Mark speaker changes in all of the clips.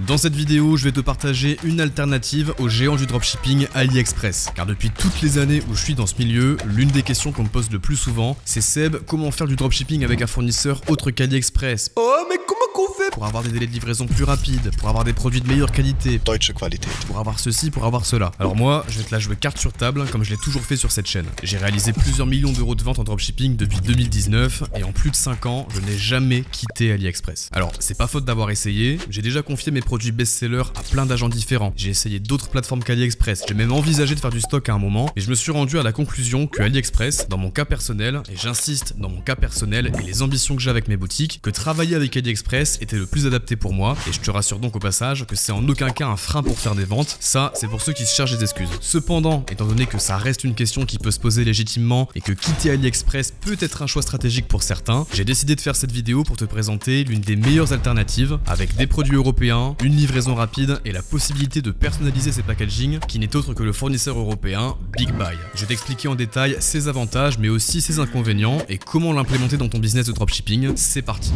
Speaker 1: Dans cette vidéo, je vais te partager une alternative aux géants du dropshipping AliExpress. Car depuis toutes les années où je suis dans ce milieu, l'une des questions qu'on me pose le plus souvent, c'est Seb, comment faire du dropshipping avec un fournisseur autre qu'AliExpress?
Speaker 2: Oh mais comment qu'on fait
Speaker 1: pour avoir des délais de livraison plus rapides, pour avoir des produits de meilleure qualité,
Speaker 2: Deutsche Qualität,
Speaker 1: pour avoir ceci, pour avoir cela. Alors moi, je vais te la jouer carte sur table, comme je l'ai toujours fait sur cette chaîne. J'ai réalisé plusieurs millions d'euros de ventes en dropshipping depuis 2019, et en plus de 5 ans, je n'ai jamais quitté AliExpress. Alors, c'est pas faute d'avoir essayé, j'ai déjà confié mes produits best-sellers à plein d'agents différents. J'ai essayé d'autres plateformes qu'AliExpress, j'ai même envisagé de faire du stock à un moment, et je me suis rendu à la conclusion que AliExpress, dans mon cas personnel, et j'insiste, dans mon cas personnel et les ambitions que j'ai avec mes boutiques, que travailler avec AliExpress était le plus adapté pour moi, et je te rassure donc au passage que c'est en aucun cas un frein pour faire des ventes, ça c'est pour ceux qui se cherchent des excuses. Cependant, étant donné que ça reste une question qui peut se poser légitimement et que quitter AliExpress peut être un choix stratégique pour certains, j'ai décidé de faire cette vidéo pour te présenter l'une des meilleures alternatives avec des produits européens, une livraison rapide et la possibilité de personnaliser ses packaging qui n'est autre que le fournisseur européen BigBuy. Je vais t'expliquer en détail ses avantages mais aussi ses inconvénients et comment l'implémenter dans ton business de dropshipping. C'est parti.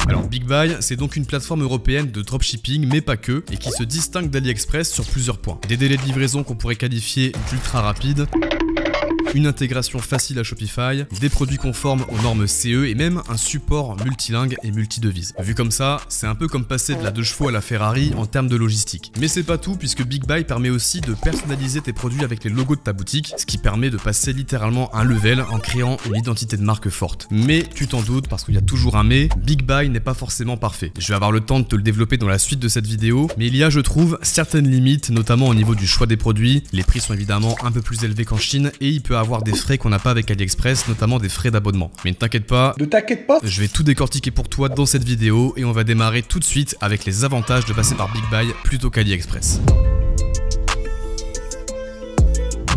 Speaker 1: Alors BigBuy, c'est donc une plateforme européenne de dropshipping, mais pas que, et qui se distingue d'AliExpress sur plusieurs points. Des délais de livraison qu'on pourrait qualifier d'ultra rapides, une intégration facile à Shopify, des produits conformes aux normes CE et même un support multilingue et multidevises. Vu comme ça, c'est un peu comme passer de la 2 chevaux à la Ferrari en termes de logistique. Mais c'est pas tout puisque BigBuy permet aussi de personnaliser tes produits avec les logos de ta boutique, ce qui permet de passer littéralement un level en créant une identité de marque forte. Mais tu t'en doutes parce qu'il y a toujours un mais, BigBuy n'est pas forcément parfait. Je vais avoir le temps de te le développer dans la suite de cette vidéo, mais il y a, je trouve, certaines limites, notamment au niveau du choix des produits. Les prix sont évidemment un peu plus élevés qu'en Chine et il peut avoir des frais qu'on n'a pas avec AliExpress, notamment des frais d'abonnement. Mais ne t'inquiète pas, je vais tout décortiquer pour toi dans cette vidéo et on va démarrer tout de suite avec les avantages de passer par BigBuy plutôt qu'AliExpress.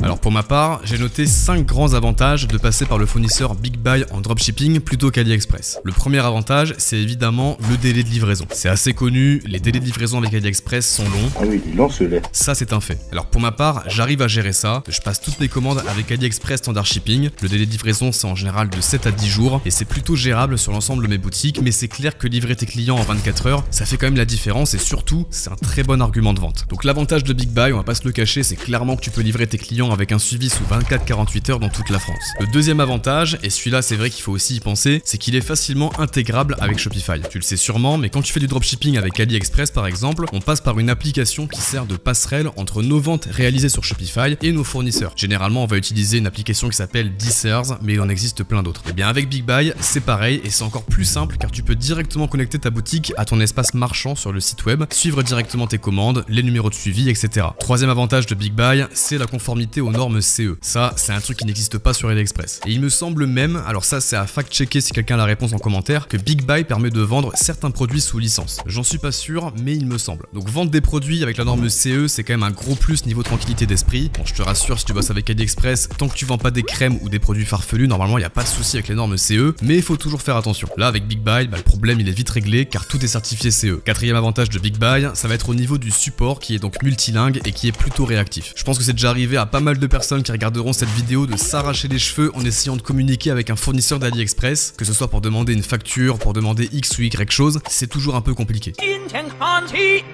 Speaker 1: Alors pour ma part, j'ai noté 5 grands avantages de passer par le fournisseur BigBuy en dropshipping plutôt qu'AliExpress. Le premier avantage, c'est évidemment le délai de livraison. C'est assez connu, les délais de livraison avec AliExpress sont longs.
Speaker 2: Ah oui, il lance le lait.
Speaker 1: Ça c'est un fait. Alors pour ma part, j'arrive à gérer ça. Je passe toutes mes commandes avec AliExpress standard shipping. Le délai de livraison c'est en général de 7 à 10 jours et c'est plutôt gérable sur l'ensemble de mes boutiques, mais c'est clair que livrer tes clients en 24 heures, ça fait quand même la différence et surtout, c'est un très bon argument de vente. Donc l'avantage de BigBuy, on va pas se le cacher, c'est clairement que tu peux livrer tes clients avec un suivi sous 24-48 heures dans toute la France. Le deuxième avantage, et celui-là c'est vrai qu'il faut aussi y penser, c'est qu'il est facilement intégrable avec Shopify. Tu le sais sûrement, mais quand tu fais du dropshipping avec AliExpress par exemple, on passe par une application qui sert de passerelle entre nos ventes réalisées sur Shopify et nos fournisseurs. Généralement, on va utiliser une application qui s'appelle DSers, mais il en existe plein d'autres. Et bien avec BigBuy, c'est pareil et c'est encore plus simple car tu peux directement connecter ta boutique à ton espace marchand sur le site web, suivre directement tes commandes, les numéros de suivi, etc. Troisième avantage de BigBuy, c'est la conformité aux normes CE. Ça, c'est un truc qui n'existe pas sur AliExpress. Et il me semble même, alors ça c'est à fact-checker si quelqu'un a la réponse en commentaire, que BigBuy permet de vendre certains produits sous licence. J'en suis pas sûr, mais il me semble. Donc vendre des produits avec la norme CE, c'est quand même un gros plus niveau tranquillité d'esprit. Bon, je te rassure, si tu bosses avec AliExpress, tant que tu vends pas des crèmes ou des produits farfelus, normalement il n'y a pas de souci avec les normes CE, mais il faut toujours faire attention. Là avec BigBuy, le problème il est vite réglé car tout est certifié CE. Quatrième avantage de BigBuy, ça va être au niveau du support qui est donc multilingue et qui est plutôt réactif. Je pense que c'est déjà arrivé à pas mal de personnes qui regarderont cette vidéo de s'arracher les cheveux en essayant de communiquer avec un fournisseur d'AliExpress, que ce soit pour demander une facture, pour demander X ou Y chose, c'est toujours un peu compliqué.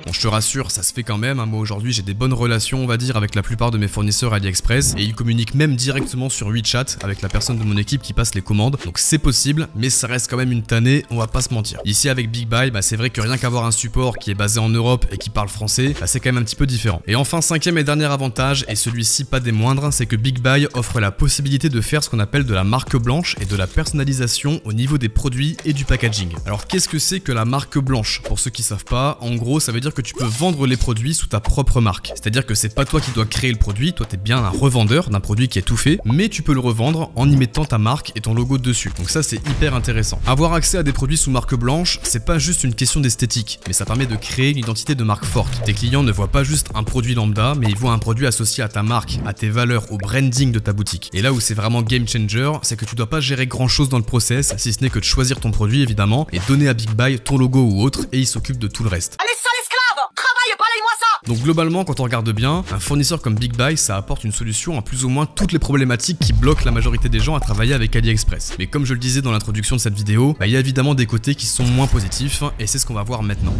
Speaker 1: Bon, je te rassure, ça se fait quand même, hein. Moi aujourd'hui j'ai des bonnes relations on va dire avec la plupart de mes fournisseurs AliExpress et ils communiquent même directement sur WeChat avec la personne de mon équipe qui passe les commandes, donc c'est possible, mais ça reste quand même une tannée, on va pas se mentir. Ici avec BigBuy, c'est vrai que rien qu'avoir un support qui est basé en Europe et qui parle français, c'est quand même un petit peu différent. Et enfin, cinquième et dernier avantage, et celui-ci pas des moindres, c'est que BigBuy offre la possibilité de faire ce qu'on appelle de la marque blanche et de la personnalisation au niveau des produits et du packaging. Alors qu'est-ce que c'est que la marque blanche? Pour ceux qui savent pas, en gros ça veut dire que tu peux vendre les produits sous ta propre marque. C'est-à-dire que c'est pas toi qui dois créer le produit, toi t'es bien un revendeur d'un produit qui est tout fait, mais tu peux le revendre en y mettant ta marque et ton logo dessus. Donc ça c'est hyper intéressant. Avoir accès à des produits sous marque blanche, c'est pas juste une question d'esthétique, mais ça permet de créer une identité de marque forte. Tes clients ne voient pas juste un produit lambda, mais ils voient un produit associé à ta marque, à tes valeurs, au branding de ta boutique. Et là où c'est vraiment game changer, c'est que tu dois pas gérer grand chose dans le process, si ce n'est que de choisir ton produit évidemment, et donner à BigBuy ton logo ou autre, et il s'occupe de tout le reste.
Speaker 3: Allez, sale esclave! Travaille, balayez-moi ça!
Speaker 1: Donc globalement, quand on regarde bien, un fournisseur comme BigBuy, ça apporte une solution à plus ou moins toutes les problématiques qui bloquent la majorité des gens à travailler avec AliExpress. Mais comme je le disais dans l'introduction de cette vidéo, il y a évidemment des côtés qui sont moins positifs, et c'est ce qu'on va voir maintenant.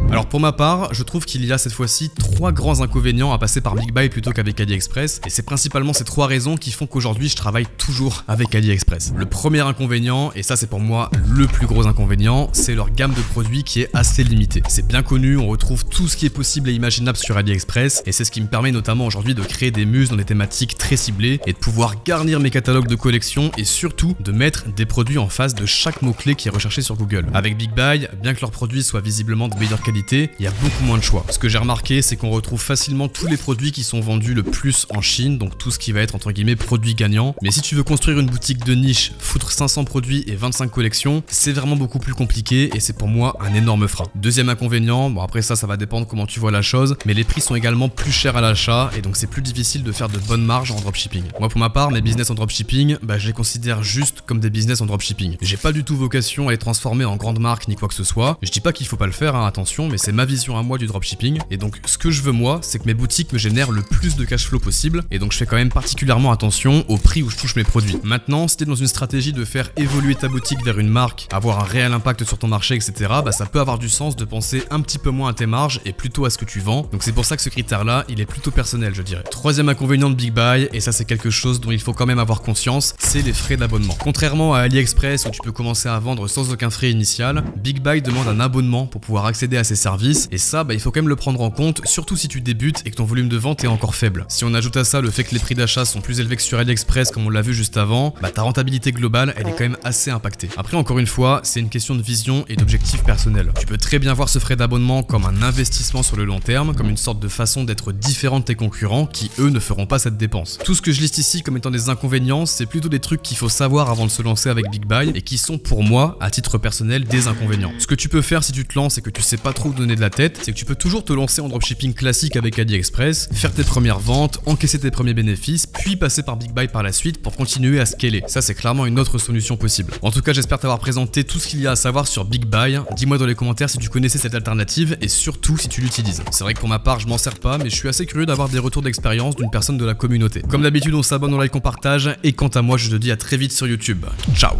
Speaker 1: Alors pour ma part, je trouve qu'il y a cette fois-ci 3 grands inconvénients à passer par BigBuy plutôt qu'avec AliExpress, et c'est principalement ces 3 raisons qui font qu'aujourd'hui je travaille toujours avec AliExpress. Le premier inconvénient, et ça c'est pour moi le plus gros inconvénient, c'est leur gamme de produits qui est assez limitée. C'est bien connu, on retrouve tout ce qui est possible et imaginable sur AliExpress, et c'est ce qui me permet notamment aujourd'hui de créer des muses dans des thématiques très ciblées, et de pouvoir garnir mes catalogues de collection, et surtout de mettre des produits en face de chaque mot-clé qui est recherché sur Google. Avec BigBuy, bien que leurs produits soient visiblement de meilleure qualité, il y a beaucoup moins de choix. Ce que j'ai remarqué, c'est qu'on retrouve facilement tous les produits qui sont vendus le plus en Chine, donc tout ce qui va être entre guillemets produits gagnants. Mais si tu veux construire une boutique de niche, foutre 500 produits et 25 collections, c'est vraiment beaucoup plus compliqué et c'est pour moi un énorme frein. Deuxième inconvénient, bon après ça va dépendre comment tu vois la chose, mais les prix sont également plus chers à l'achat et donc c'est plus difficile de faire de bonnes marges en dropshipping. Moi pour ma part, mes business en dropshipping, je les considère juste comme des business en dropshipping. J'ai pas du tout vocation à les transformer en grande marque ni quoi que ce soit. Je dis pas qu'il faut pas le faire, hein, attention, mais c'est ma vision à moi du dropshipping, et donc ce que je veux moi, c'est que mes boutiques me génèrent le plus de cash flow possible, et donc je fais quand même particulièrement attention au prix où je touche mes produits. Maintenant, si t'es dans une stratégie de faire évoluer ta boutique vers une marque, avoir un réel impact sur ton marché, etc., ça peut avoir du sens de penser un petit peu moins à tes marges et plutôt à ce que tu vends, donc c'est pour ça que ce critère-là, il est plutôt personnel, je dirais. Troisième inconvénient de BigBuy, et ça c'est quelque chose dont il faut quand même avoir conscience, c'est les frais d'abonnement. Contrairement à AliExpress où tu peux commencer à vendre sans aucun frais initial, BigBuy demande un abonnement pour pouvoir accéder à ses services, et ça, il faut quand même le prendre en compte, surtout si tu débutes et que ton volume de vente est encore faible. Si on ajoute à ça le fait que les prix d'achat sont plus élevés que sur AliExpress comme on l'a vu juste avant, ta rentabilité globale, elle est quand même assez impactée. Après, encore une fois, c'est une question de vision et d'objectif personnel. Tu peux très bien voir ce frais d'abonnement comme un investissement sur le long terme, comme une sorte de façon d'être différent de tes concurrents qui, eux, ne feront pas cette dépense. Tout ce que je liste ici comme étant des inconvénients, c'est plutôt des trucs qu'il faut savoir avant de se lancer avec BigBuy et qui sont pour moi, à titre personnel, des inconvénients. Ce que tu peux faire si tu te lances et que tu sais pas trop où donner de la tête, c'est que tu peux toujours te lancer en dropshipping classique avec AliExpress, faire tes premières ventes, encaisser tes premiers bénéfices, puis passer par BigBuy par la suite pour continuer à scaler. Ça, c'est clairement une autre solution possible. En tout cas, j'espère t'avoir présenté tout ce qu'il y a à savoir sur BigBuy. Dis-moi dans les commentaires si tu connaissais cette alternative et surtout si tu l'utilises. C'est vrai que pour ma part, je m'en sers pas, mais je suis assez curieux d'avoir des retours d'expérience d'une personne de la communauté. Comme d'habitude, on s'abonne, on like, on partage, et quant à moi, je te dis à très vite sur YouTube. Ciao!